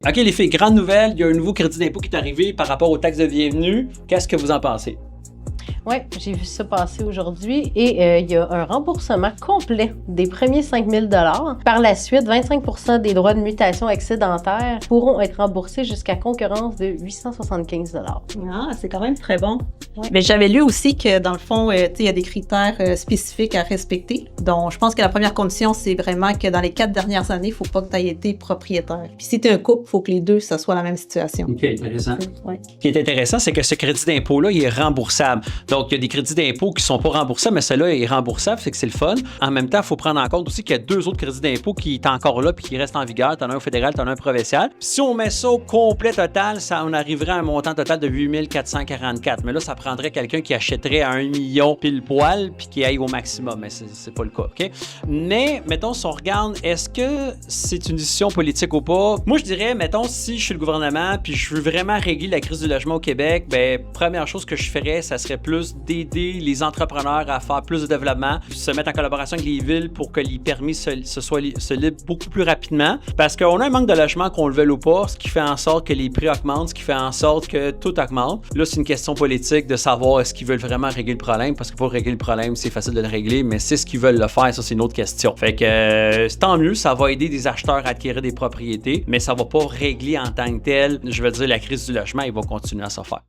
OK, les filles, grande nouvelle, il y a un nouveau crédit d'impôt qui est arrivé par rapport aux taxes de bienvenue. Qu'est-ce que vous en pensez? Oui, j'ai vu ça passer aujourd'hui et il y a un remboursement complet des premiers 5 000 $. Par la suite, 25 % des droits de mutation excédentaires pourront être remboursés jusqu'à concurrence de 875 $. Ah, c'est quand même très bon. Ouais. Mais j'avais lu aussi que, dans le fond, il y a des critères spécifiques à respecter. Donc, je pense que la première condition, c'est vraiment que dans les 4 dernières années, il ne faut pas que tu aies été propriétaire. Puis si tu es un couple, il faut que les deux, ça soit la même situation. OK, intéressant. Ouais. Ce qui est intéressant, c'est que ce crédit d'impôt-là, il est remboursable. Donc, il y a des crédits d'impôt qui ne sont pas remboursés, mais celui-là est remboursable, c'est que c'est le fun. En même temps, il faut prendre en compte aussi qu'il y a 2 autres crédits d'impôt qui sont encore là puis qui restent en vigueur. Tu en as un fédéral, tu en as un provincial. Puis si on met ça au complet total, on arriverait à un montant total de 8 444. Mais là, ça prendrait quelqu'un qui achèterait à 1 million pile poil puis qui aille au maximum. Mais c'est pas le cas, OK? Mais, mettons, si on regarde, est-ce que c'est une décision politique ou pas? Moi, je dirais, mettons, si je suis le gouvernement puis je veux vraiment régler la crise du logement au Québec, ben première chose que je ferais, ça serait plus d'aider les entrepreneurs à faire plus de développement, se mettre en collaboration avec les villes pour que les permis se livrent beaucoup plus rapidement. Parce qu'on a un manque de logement, qu'on le veuille ou pas, ce qui fait en sorte que les prix augmentent, ce qui fait en sorte que tout augmente. Là, c'est une question politique de savoir est-ce qu'ils veulent vraiment régler le problème, parce que pour régler le problème, c'est facile de le régler, mais c'est ce qu'ils veulent le faire, ça c'est une autre question. Fait que c'est tant mieux, ça va aider des acheteurs à acquérir des propriétés, mais ça va pas régler en tant que tel, je veux dire, la crise du logement, il va continuer à se faire.